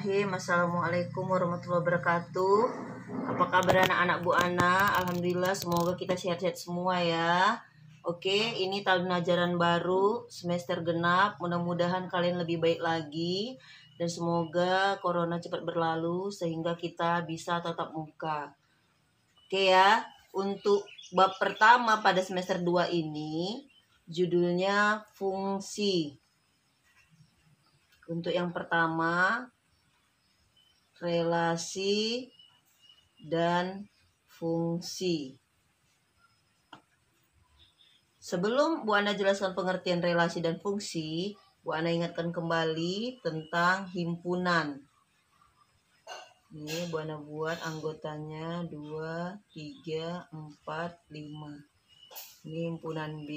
Bismillahirrahmanirrahim. Assalamualaikum warahmatullahi wabarakatuh. Apa kabar anak-anak Bu Ana? Alhamdulillah, semoga kita sehat-sehat semua ya. Oke, ini tahun ajaran baru, semester genap. Mudah-mudahan kalian lebih baik lagi. Dan semoga corona cepat berlalu sehingga kita bisa tatap muka. Oke ya, untuk bab pertama pada semester 2 ini, judulnya fungsi. Untuk yang pertama, relasi dan fungsi. Sebelum Bu Ana jelaskan pengertian relasi dan fungsi, Bu Ana ingatkan kembali tentang himpunan. Ini Bu Ana buat anggotanya 2, 3, 4, 5. Ini himpunan B.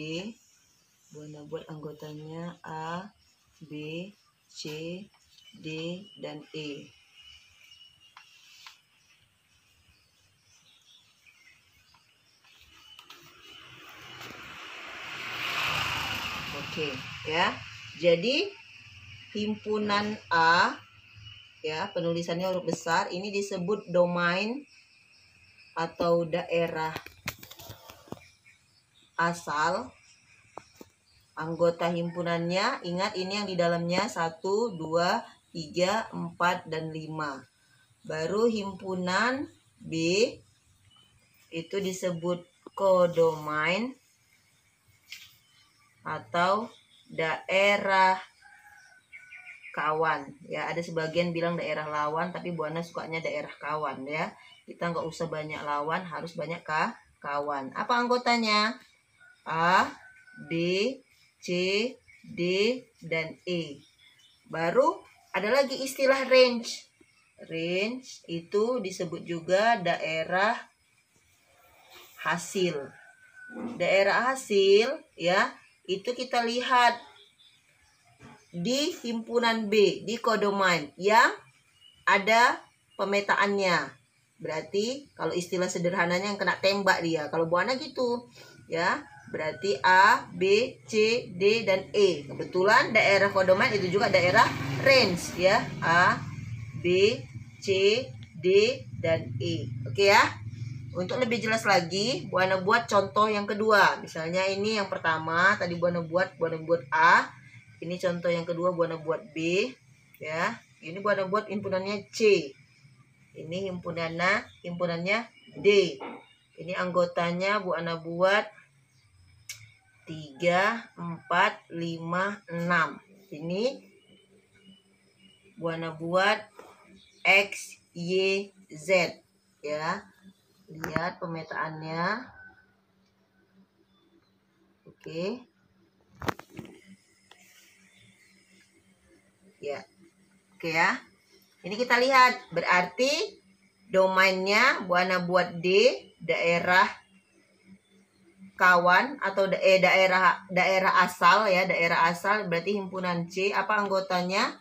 Bu Ana buat anggotanya A, B, C, D, dan E. Oke, ya. Jadi himpunan A, ya, penulisannya huruf besar, ini disebut domain atau daerah asal. Anggota himpunannya, ingat ini yang di dalamnya 1, 2, 3, 4, dan 5. Baru himpunan B itu disebut kodomain atau daerah kawan. Ya, ada sebagian bilang daerah lawan, tapi Bu Ana sukanya daerah kawan ya. Kita nggak usah banyak lawan, harus banyak kawan. Apa anggotanya? A, B, C, D, dan E. Baru ada lagi istilah range. Range itu disebut juga daerah hasil. Daerah hasil ya, itu kita lihat di himpunan B, di kodomain yang ada pemetaannya. Berarti kalau istilah sederhananya yang kena tembak dia. Kalau Bu Ana gitu ya. Berarti A, B, C, D, dan E. Kebetulan daerah kodomain itu juga daerah range ya. A, B, C, D, dan E. Oke ya. Untuk lebih jelas lagi, Bu Ana buat contoh yang kedua. Misalnya ini yang pertama, tadi Bu Ana buat A. Ini contoh yang kedua, Bu Ana buat B. Ya. Ini Bu Ana buat himpunannya C. Ini himpunannya D. Ini anggotanya Bu Ana buat 3, 4, 5, 6. Ini Bu Ana buat X, Y, Z. Ya. Lihat pemetaannya. Oke. Ya. Oke ya. Ini kita lihat. Berarti domainnya Bu Ana buat D, daerah kawan atau daerah asal ya, daerah asal. Berarti himpunan C, apa anggotanya?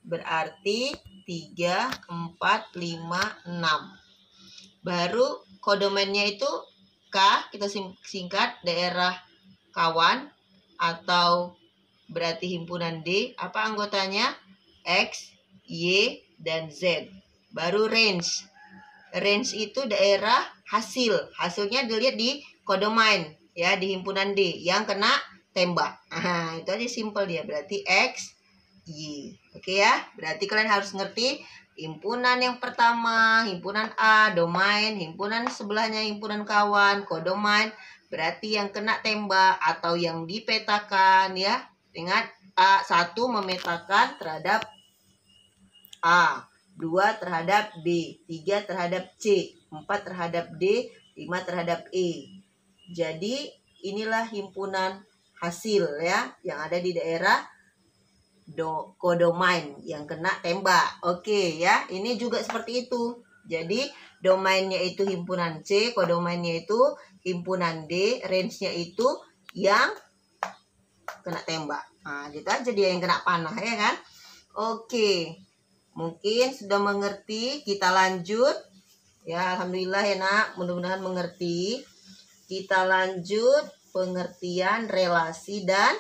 Berarti 3, 4, 5, 6. Baru kodomainnya itu K, kita singkat daerah kawan atau berarti himpunan D, apa anggotanya? X, Y, dan Z. Baru range. Range itu daerah hasil. Hasilnya dilihat di kodomain ya, di himpunan D yang kena tembak. Nah, itu aja simpel dia. Berarti X, Y. Oke ya. Berarti kalian harus ngerti himpunan yang pertama, himpunan A, domain, himpunan sebelahnya himpunan kawan, kodomain, berarti yang kena tembak atau yang dipetakan ya. Ingat, A1 memetakan terhadap A, 2 terhadap B, 3 terhadap C, 4 terhadap D, 5 terhadap E. Jadi inilah himpunan hasil ya, yang ada di daerah kodomain yang kena tembak. Oke ya, ini juga seperti itu. Jadi domainnya itu himpunan C, kodomainnya itu himpunan D, range-nya itu yang kena tembak. Nah, gitu aja dia yang kena panah ya kan. Oke, mungkin sudah mengerti. Kita lanjut ya. Alhamdulillah ya nak, mudah-mudahan mengerti. Kita lanjut pengertian relasi dan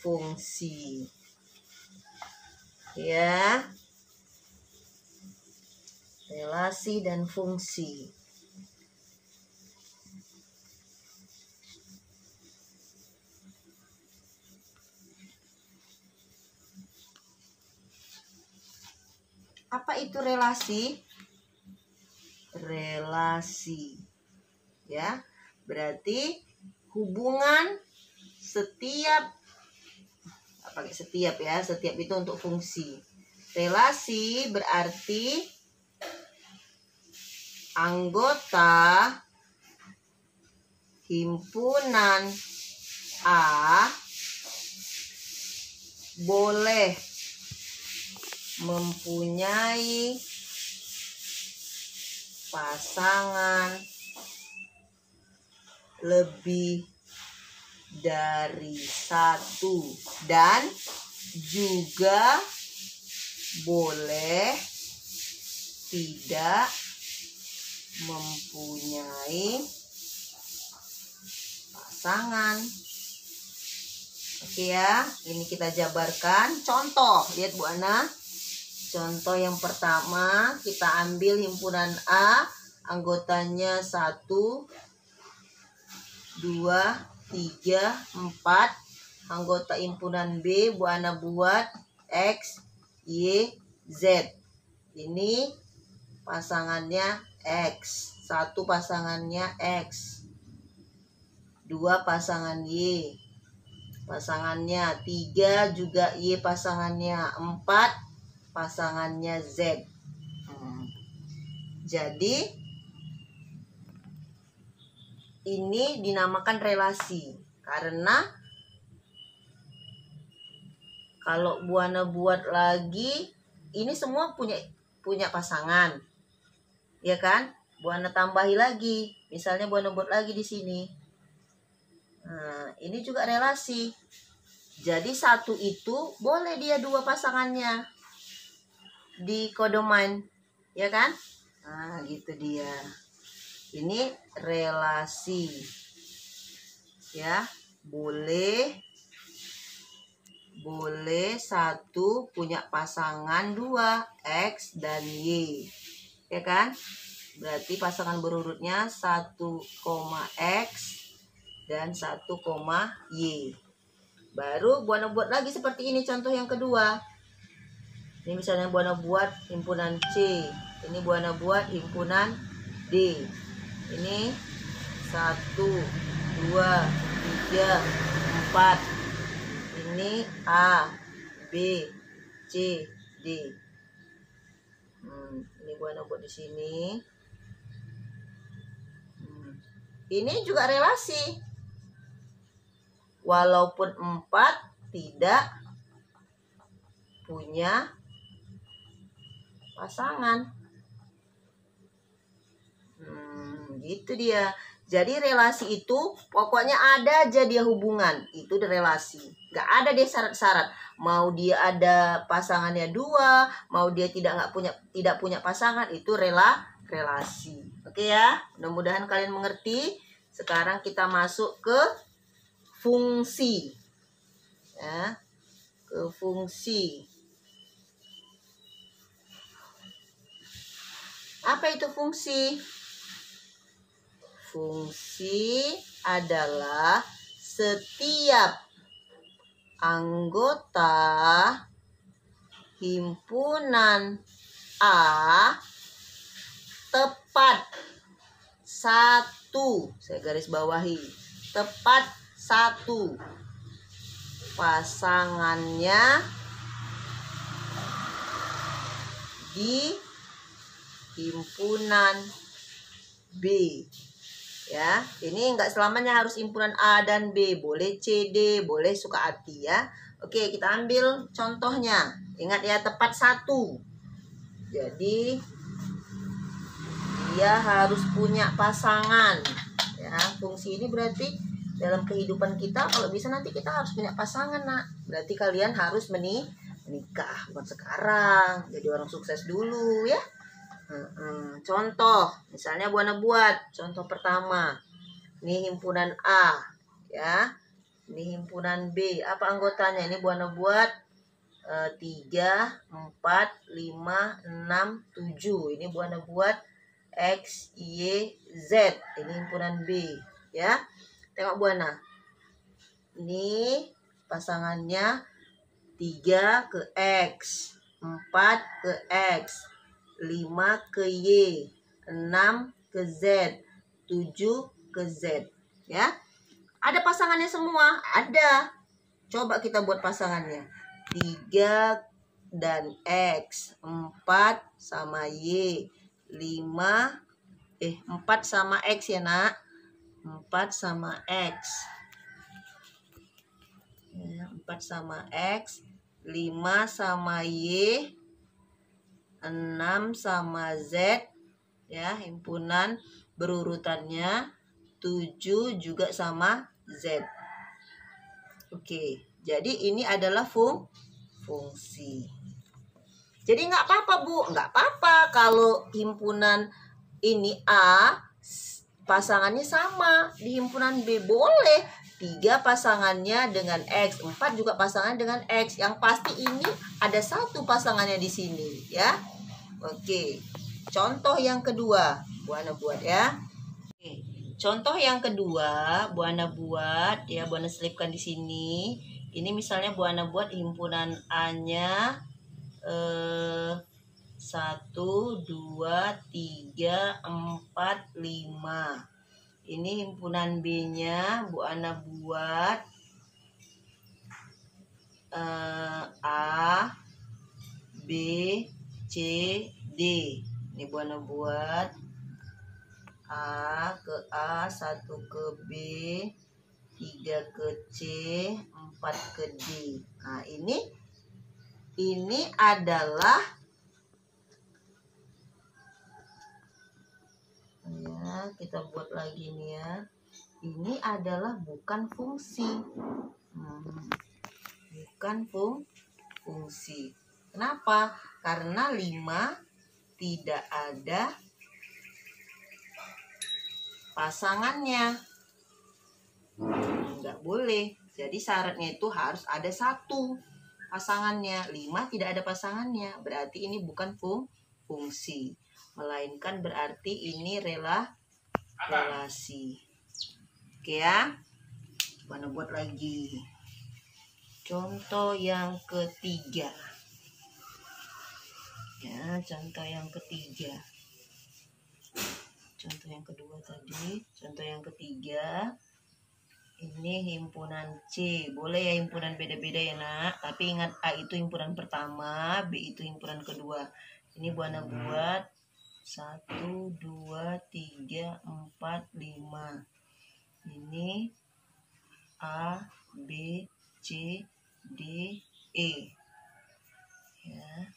fungsi ya. Relasi dan fungsi. Apa itu relasi? Relasi. Ya, berarti hubungan setiap, pakai setiap ya, setiap itu untuk fungsi. Relasi berarti anggota himpunan A boleh mempunyai pasangan lebih dari satu dan juga boleh tidak mempunyai pasangan. Oke ya, ini kita jabarkan. Contoh, lihat Bu Ana. Contoh yang pertama, kita ambil himpunan A, anggotanya 1, 2, 3, 4. Anggota himpunan B, Bu Ana buat X, Y, Z. Ini pasangannya X. 1 pasangannya X. 2 pasangan Y. Pasangannya 3 juga Y pasangannya. 4 pasangannya Z. Jadi ini dinamakan relasi karena kalau Bu Ana buat lagi, ini semua punya pasangan, ya kan? Bu Ana tambahi lagi, misalnya Bu Ana buat lagi di sini. Nah, ini juga relasi. Jadi 1 itu boleh dia 2 pasangannya di kodomain, ya kan? Nah, gitu dia. Ini relasi. Ya, boleh 1 punya pasangan 2, X dan Y. Ya kan? Berarti pasangan berurutnya 1, X dan 1, Y. Baru Bu Ana buat lagi seperti ini contoh yang kedua. Ini misalnya Bu Ana buat himpunan C. Ini Bu Ana buat himpunan D. Ini 1, 2, 3, 4. Ini A, B, C, D. Ini Bu Ana buat di sini. Ini juga relasi. Walaupun 4 tidak punya pasangan. Gitu dia. Jadi relasi itu pokoknya ada aja dia hubungan. Itu relasi. Gak ada dia syarat-syarat. Mau dia ada pasangannya 2, mau dia tidak punya pasangan, itu relasi. Oke ya. Mudah-mudahan kalian mengerti. Sekarang kita masuk ke fungsi. Ya. Ke fungsi. Apa itu fungsi? Fungsi adalah setiap anggota himpunan A tepat 1, saya garis bawahi, tepat 1 pasangannya di himpunan B. Ya, ini enggak selamanya harus himpunan A dan B, boleh C, D, boleh suka hati ya. Oke, kita ambil contohnya. Ingat ya, tepat 1. Jadi dia harus punya pasangan. Ya, fungsi ini berarti dalam kehidupan kita kalau bisa nanti kita harus punya pasangan, Nak. Berarti kalian harus menikah, bukan sekarang. Jadi orang sukses dulu ya. Contoh, misalnya Bu Ana buat contoh pertama. Ini himpunan A, ya. Ini himpunan B. Apa anggotanya? Ini Bu Ana buat 3, 4, 5, 6, 7. Ini Bu Ana buat X, Y, Z. Ini himpunan B. Ya, tengok Bu Ana. Ini pasangannya 3 ke X, 4 ke X, 5 ke Y, 6 ke Z, 7 ke Z. Ya, ada pasangannya semua? Ada. Coba kita buat pasangannya. 3 dan X, 4 sama Y, 4 sama X ya nak. 4 sama X. Ya, 4 sama X, 5 sama Y, 6 sama Z. Ya, himpunan berurutannya 7 juga sama Z. Oke, jadi ini adalah fungsi. Jadi nggak apa-apa Bu, nggak apa-apa kalau himpunan ini A pasangannya sama di himpunan B, boleh 3 pasangannya dengan X, 4 juga pasangan dengan X. Yang pasti ini ada satu pasangannya di sini ya. Oke, contoh yang kedua Bu Ana buat ya. Oke. Contoh yang kedua, Bu Ana buat ya, Bu Ana selipkan di sini. Ini misalnya Bu Ana buat himpunan A-nya 1, 2, 3, 4, 5. Ini himpunan B-nya Bu Ana buat A, B, C, D. Ini Bu Ana buat A ke A, 1 ke B, 3 ke C, 4 ke D. Nah, ini adalah ya, kita buat lagi nih ya. Ini adalah bukan fungsi. Bukan fungsi. Kenapa? Karena 5 tidak ada pasangannya. Nggak boleh. Jadi syaratnya itu harus ada satu pasangannya. 5 tidak ada pasangannya. Berarti ini bukan fungsi. Melainkan berarti ini relasi. Oke ya. Mana buat lagi. Contoh yang ketiga. Ya, contoh yang ketiga. Contoh yang kedua tadi, contoh yang ketiga. Ini himpunan C. Boleh ya himpunan beda-beda ya nak. Tapi ingat A itu himpunan pertama, B itu himpunan kedua. Ini Bu Ana buat 1, 2, 3, 4, 5. Ini A, B, C, D, E. Ya.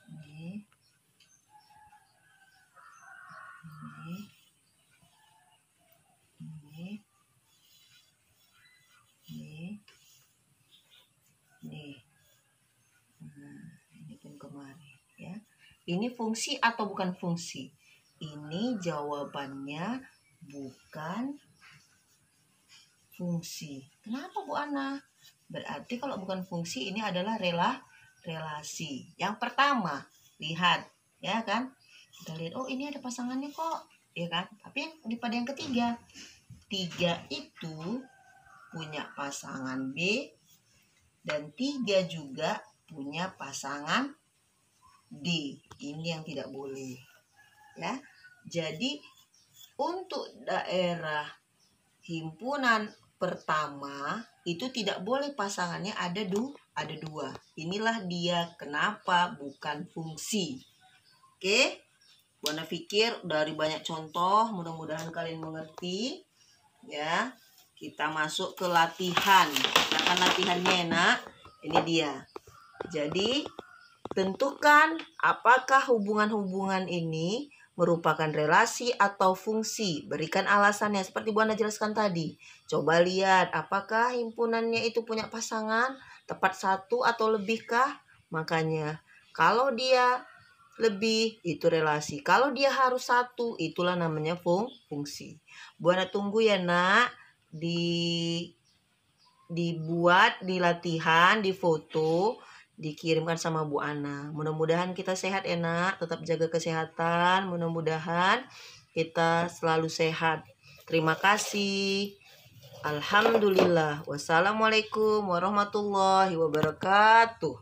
Ini. Ini pun kemari ya. Ini fungsi atau bukan fungsi? Ini jawabannya bukan fungsi. Kenapa Bu Ana? Berarti kalau bukan fungsi ini adalah relasi. Yang pertama, lihat ya kan? Kita lihat, oh ini ada pasangannya kok, ya kan? Tapi pada yang ketiga, 3 itu punya pasangan B dan 3 juga punya pasangan D. Ini yang tidak boleh. Ya. Jadi untuk daerah himpunan pertama itu tidak boleh pasangannya ada dua. Inilah dia kenapa bukan fungsi. Oke. Bu Ana pikir dari banyak contoh, mudah-mudahan kalian mengerti. Ya. Kita masuk ke latihan. Akan latihannya nak. Ini dia. Jadi tentukan apakah hubungan-hubungan ini merupakan relasi atau fungsi. Berikan alasannya seperti Bu Ana jelaskan tadi. Coba lihat apakah himpunannya itu punya pasangan tepat 1 atau lebihkah. Makanya kalau dia lebih itu relasi. Kalau dia harus 1 itulah namanya fungsi. Bu Ana tunggu ya nak di dibuat, dilatihan, difoto, dikirimkan sama Bu Ana. Mudah-mudahan kita sehat ya nak, tetap jaga kesehatan. Mudah-mudahan kita selalu sehat. Terima kasih. Alhamdulillah. Wassalamualaikum warahmatullahi wabarakatuh.